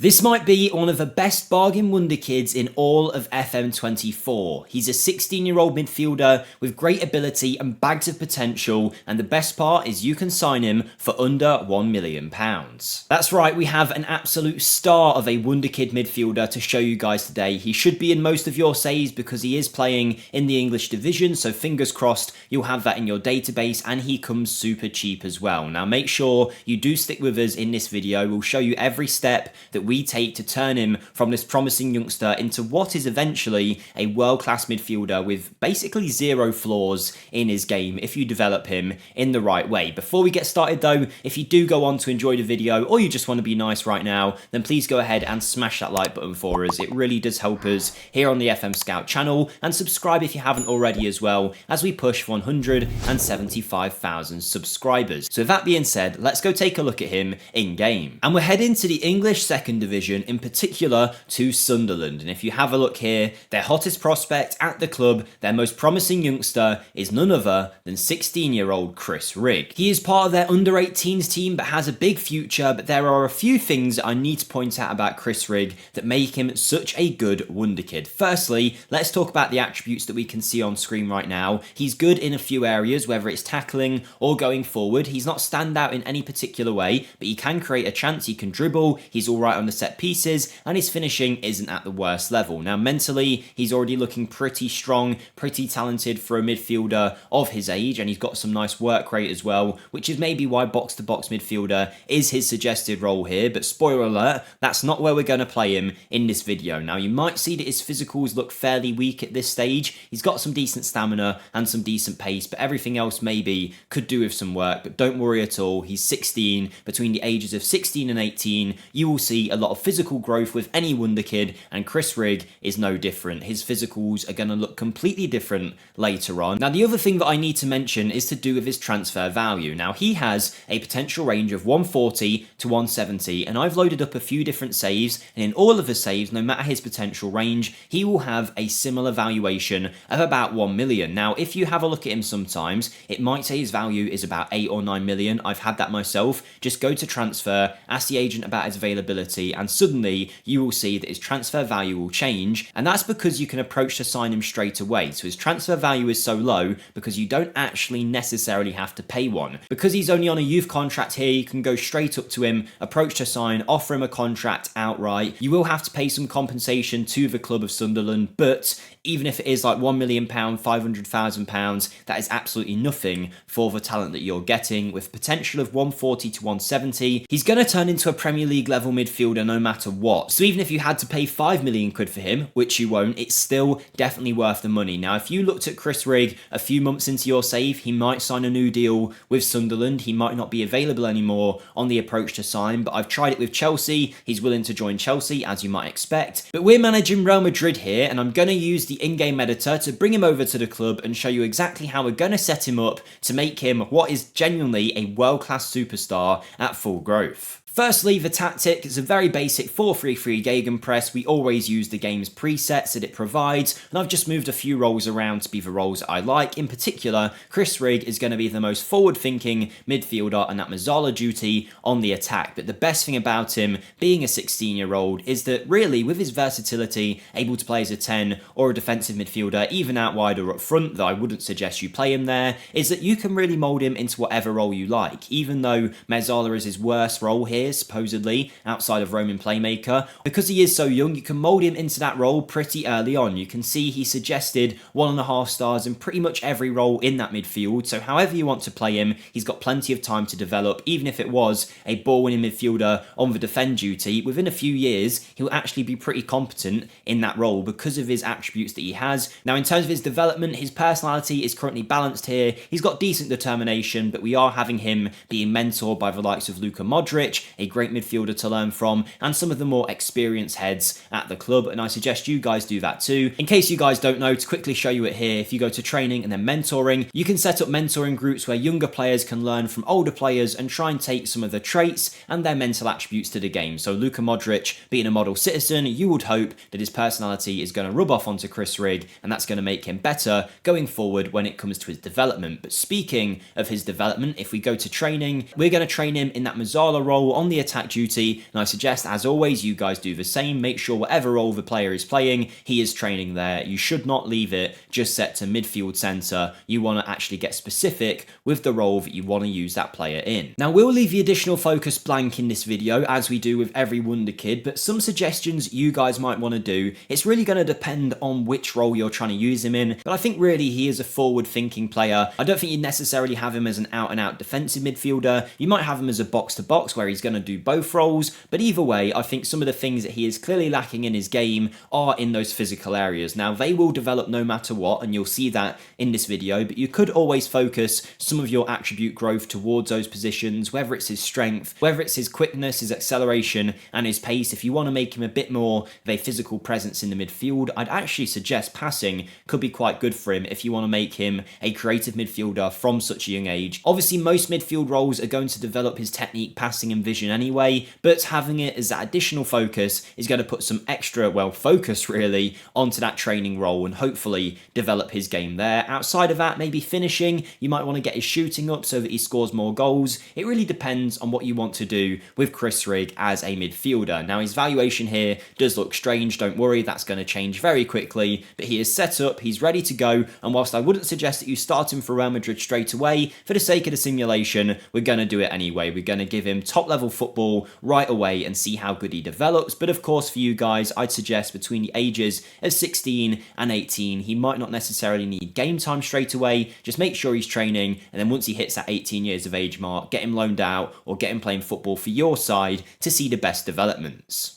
This might be one of the best bargain Wonderkids in all of FM24. He's a 16-year-old midfielder with great ability and bags of potential, and the best part is you can sign him for under £1 million. That's right, we have an absolute star of a Wonderkid midfielder to show you guys today. He should be in most of your saves because he is playing in the English division, so fingers crossed you'll have that in your database, and he comes super cheap as well. Now make sure you do stick with us in this video. We'll show you every step that we take to turn him from this promising youngster into what is eventually a world-class midfielder with basically zero flaws in his game if you develop him in the right way. Before we get started though, if you do go on to enjoy the video or you just want to be nice right now, then please go ahead and smash that like button for us. It really does help us here on the FMSCOUT channel, and subscribe if you haven't already as well, as we push 175,000 subscribers. So with that being said, let's go take a look at him in game. And we're heading to the English second division, in particular to Sunderland. And if you have a look here, their hottest prospect at the club, their most promising youngster, is none other than 16-year-old Chris Rigg. He is part of their under-18s team but has a big future, but there are a few things I need to point out about Chris Rigg that make him such a good Wonderkid. Firstly, let's talk about the attributes that we can see on screen right now. He's good in a few areas, whether it's tackling or going forward. He's not standout in any particular way, but he can create a chance, he can dribble, he's alright on the set pieces, and his finishing isn't at the worst level. Now mentally, he's already looking pretty strong, pretty talented for a midfielder of his age, and he's got some nice work rate as well, which is maybe why box-to-box midfielder is his suggested role here. But spoiler alert, that's not where we're going to play him in this video. Now you might see that his physicals look fairly weak at this stage. He's got some decent stamina and some decent pace, but everything else maybe could do with some work. But don't worry at all, he's 16. Between the ages of 16 and 18, you will see a lot of physical growth with any Wonderkid, and Chris Rigg is no different. His physicals are going to look completely different later on. Now the other thing that I need to mention is to do with his transfer value. Now he has a potential range of 140 to 170, and I've loaded up a few different saves, and in all of the saves, no matter his potential range, he will have a similar valuation of about 1 million. Now if you have a look at him sometimes, it might say his value is about 8 or 9 million. I've had that myself. Just go to transfer, ask the agent about his availability, and suddenly you will see that his transfer value will change, and that's because you can approach to sign him straight away. So his transfer value is so low because you don't actually necessarily have to pay one. Because he's only on a youth contract here, you can go straight up to him, approach to sign, offer him a contract outright. You will have to pay some compensation to the club of Sunderland, but even if it is like £1 million, £500,000, that is absolutely nothing for the talent that you're getting. With potential of 140 to 170, he's going to turn into a Premier League level midfielder no matter what. So even if you had to pay 5 million quid for him, which you won't, it's still definitely worth the money. Now if you looked at Chris Rigg a few months into your save, he might sign a new deal with Sunderland. He might not be available anymore on the approach to sign, but I've tried it with Chelsea. He's willing to join Chelsea, as you might expect. But we're managing Real Madrid here, and I'm going to use the in-game editor to bring him over to the club and show you exactly how we're going to set him up to make him what is genuinely a world-class superstar at full growth. Firstly, the tactic is a very basic 4-3-3 gegenpress. We always use the game's presets that it provides, and I've just moved a few roles around to be the roles that I like. In particular, Chris Rigg is going to be the most forward-thinking midfielder and that Mazzala duty on the attack. But the best thing about him being a 16-year-old is that really, with his versatility, able to play as a 10 or a defensive midfielder, even out wide or up front, though I wouldn't suggest you play him there, is that you can really mould him into whatever role you like. Even though Mazzala is his worst role here, supposedly, outside of Roman playmaker, because he is so young, you can mould him into that role pretty early on. You can see he suggested 1.5 stars in pretty much every role in that midfield, so however you want to play him, he's got plenty of time to develop. Even if it was a ball-winning midfielder on the defend duty, within a few years, he'll actually be pretty competent in that role because of his attributes that he has. Now, in terms of his development, his personality is currently balanced here. He's got decent determination, but we are having him being mentored by the likes of Luka Modric, a great midfielder to learn from, and some of the more experienced heads at the club, and I suggest you guys do that too. In case you guys don't know, to quickly show you it here, if you go to training and then mentoring, you can set up mentoring groups where younger players can learn from older players and try and take some of the traits and their mental attributes to the game. So Luka Modric being a model citizen, you would hope that his personality is going to rub off onto Chris Rigg, and that's going to make him better going forward when it comes to his development. But speaking of his development, if we go to training, we're going to train him in that Mazzala role on on the attack duty, and I suggest, as always, you guys do the same. Make sure whatever role the player is playing, he is training there. You should not leave it just set to midfield centre. You want to actually get specific with the role that you want to use that player in. Now, we'll leave the additional focus blank in this video, as we do with every Wonderkid, but some suggestions you guys might want to do. It's really going to depend on which role you're trying to use him in, but I think really he is a forward-thinking player. I don't think you'd necessarily have him as an out-and-out defensive midfielder. You might have him as a box-to-box where he's going to do both roles, but either way, I think some of the things that he is clearly lacking in his game are in those physical areas. Now, they will develop no matter what, and you'll see that in this video, but you could always focus some of your attribute growth towards those positions, whether it's his strength, whether it's his quickness, his acceleration, and his pace. If you want to make him a bit more of a physical presence in the midfield, I'd actually suggest passing could be quite good for him if you want to make him a creative midfielder from such a young age. Obviously, most midfield roles are going to develop his technique, passing, and vision anyway, but having it as that additional focus is going to put some extra, well, focus really onto that training role and hopefully develop his game there. Outside of that, maybe finishing, you might want to get his shooting up so that he scores more goals. It really depends on what you want to do with Chris Rigg as a midfielder. Now, his valuation here does look strange. Don't worry, that's going to change very quickly, but he is set up, he's ready to go, and whilst I wouldn't suggest that you start him for Real Madrid straight away, for the sake of the simulation, we're going to do it anyway. We're going to give him top-level football right away and see how good he develops, but of course, for you guys, I'd suggest between the ages of 16 and 18, he might not necessarily need game time straight away. Just make sure he's training, and then once he hits that 18 years of age mark, get him loaned out or get him playing football for your side to see the best developments.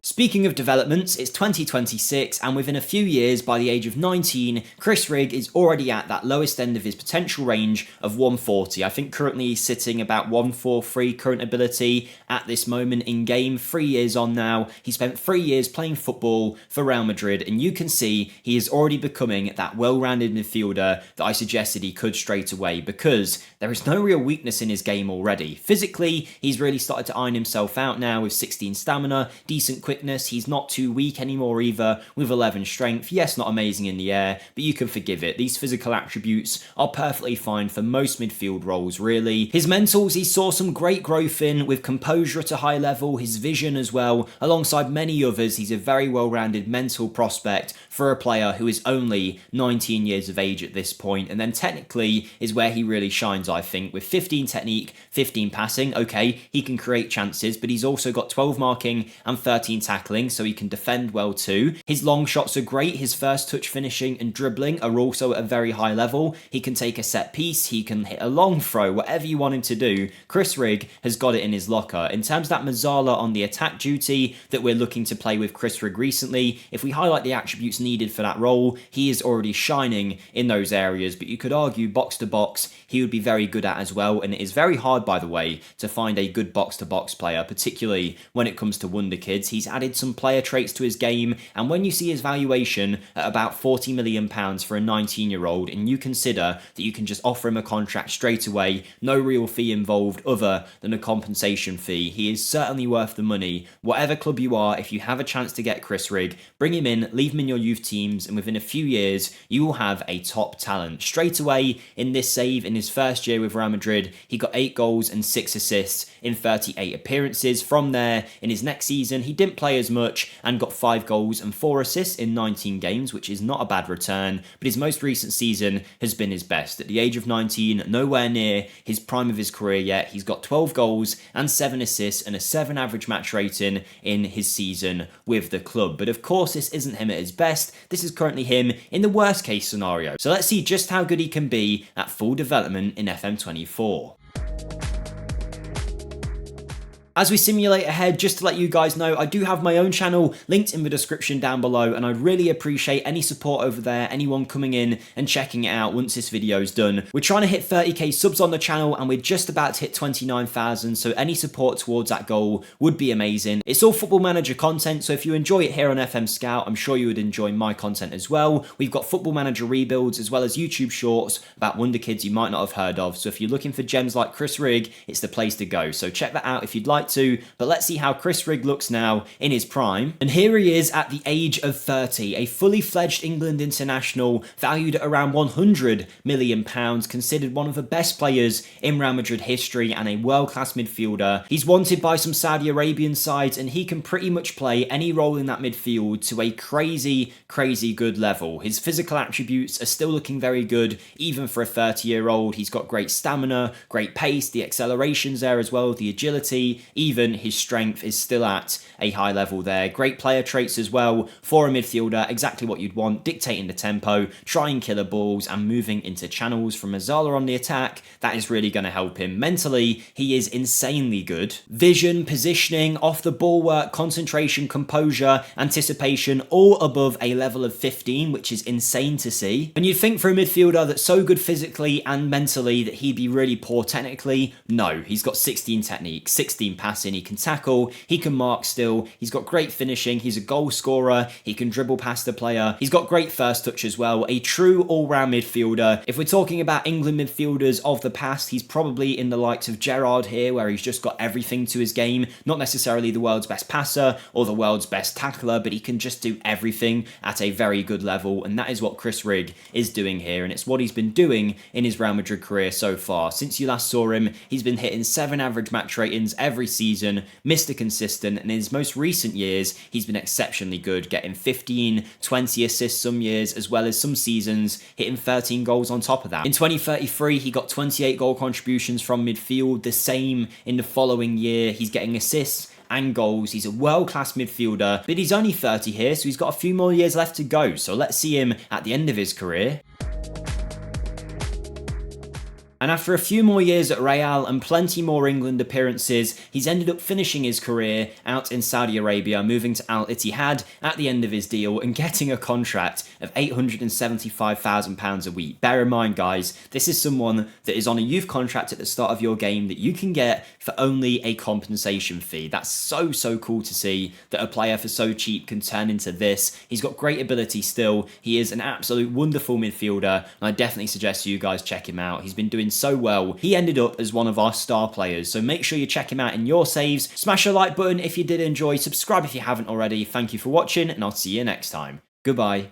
Speaking of developments, it's 2026, and within a few years, by the age of 19, Chris Rigg is already at that lowest end of his potential range of 140. I think currently he's sitting about 143 current ability at this moment in game. 3 years on now. He spent 3 years playing football for Real Madrid, and you can see he is already becoming that well-rounded midfielder that I suggested he could straight away, because there is no real weakness in his game already. Physically, he's really started to iron himself out now with 16 stamina, decent quickness. He's not too weak anymore either, with 11 strength. Yes, not amazing in the air, but you can forgive it. These physical attributes are perfectly fine for most midfield roles, really. His mentals, he saw some great growth in, with composure at a high level, his vision as well. Alongside many others, he's a very well-rounded mental prospect for a player who is only 19 years of age at this point, and then technically is where he really shines, I think, with 15 technique, 15 passing. Okay, he can create chances, but he's also got 12 marking and 13 tackling, so he can defend well too. His long shots are great. His first touch finishing and dribbling are also at a very high level. He can take a set piece, he can hit a long throw, whatever you want him to do. Chris Rigg has got it in his locker. In terms of that Mazzala on the attack duty that we're looking to play with Chris Rigg recently, if we highlight the attributes needed for that role, he is already shining in those areas, but you could argue box to box he would be very good at as well, and it is very hard, by the way, to find a good box to box player, particularly when it comes to Wonderkids. He's added some player traits to his game, and when you see his valuation at about £40 million for a 19-year-old, and you consider that you can just offer him a contract straight away, no real fee involved other than a compensation fee, he is certainly worth the money. Whatever club you are, if you have a chance to get Chris Rigg, bring him in, leave him in your youth teams, and within a few years, you will have a top talent. Straight away, in this save, in his first year with Real Madrid, he got 8 goals and 6 assists in 38 appearances. From there, in his next season, he didn't play as much and got 5 goals and 4 assists in 19 games, which is not a bad return, but his most recent season has been his best. At the age of 19, nowhere near his prime of his career yet, he's got 12 goals and 7 assists and a 7 average match rating in his season with the club. But of course, this isn't him at his best. This is currently him in the worst case scenario. So let's see just how good he can be at full development in FM24. As we simulate ahead, just to let you guys know, I do have my own channel linked in the description down below, and I'd really appreciate any support over there, anyone coming in and checking it out once this video is done. We're trying to hit 30k subs on the channel, and we're just about to hit 29,000, so any support towards that goal would be amazing. It's all Football Manager content, so if you enjoy it here on FMSCOUT, I'm sure you would enjoy my content as well. We've got Football Manager rebuilds, as well as YouTube shorts about Wonderkids you might not have heard of, so if you're looking for gems like Chris Rigg, it's the place to go. So check that out if you'd like to, but let's see how Chris Rigg looks now in his prime. And here he is at the age of 30, a fully fledged England international, valued at around £100 million, considered one of the best players in Real Madrid history and a world-class midfielder. He's wanted by some Saudi Arabian sides, and he can pretty much play any role in that midfield to a crazy good level. His physical attributes are still looking very good, even for a 30-year-old. He's got great stamina, great pace, the acceleration's there as well, the agility, even his strength is still at a high level there. Great player traits as well for a midfielder, exactly what you'd want, dictating the tempo, trying killer balls, and moving into channels from Mazala on the attack. That is really going to help him. Mentally, he is insanely good. Vision, positioning, off the ball work, concentration, composure, anticipation, all above a level of 15, which is insane to see. And you'd think for a midfielder that's so good physically and mentally that he'd be really poor technically. No, he's got 16 technique, 16 passing, he can tackle, he can mark still, he's got great finishing, he's a goal scorer, he can dribble past the player, he's got great first touch as well, a true all-round midfielder. If we're talking about England midfielders of the past, he's probably in the likes of Gerrard here, where he's just got everything to his game, not necessarily the world's best passer or the world's best tackler, but he can just do everything at a very good level, and that is what Chris Rigg is doing here, and it's what he's been doing in his Real Madrid career so far. Since you last saw him, he's been hitting 7 average match ratings every season, Mr. Consistent, and in his most recent years, he's been exceptionally good, getting 15, 20 assists some years, as well as some seasons hitting 13 goals on top of that. In 2033, he got 28 goal contributions from midfield, the same in the following year. He's getting assists and goals. He's a world-class midfielder, but he's only 30 here, so he's got a few more years left to go. So let's see him at the end of his career. And after a few more years at Real and plenty more England appearances, he's ended up finishing his career out in Saudi Arabia, moving to Al Ittihad at the end of his deal and getting a contract of £875,000 a week. Bear in mind, guys, this is someone that is on a youth contract at the start of your game that you can get for only a compensation fee. That's so cool to see that a player for so cheap can turn into this. He's got great ability still. He is an absolute wonderful midfielder, and I definitely suggest you guys check him out. He's been doing so well. He ended up as one of our star players, so make sure you check him out in your saves. Smash a like button if you did enjoy, subscribe if you haven't already. Thank you for watching, and I'll see you next time. Goodbye.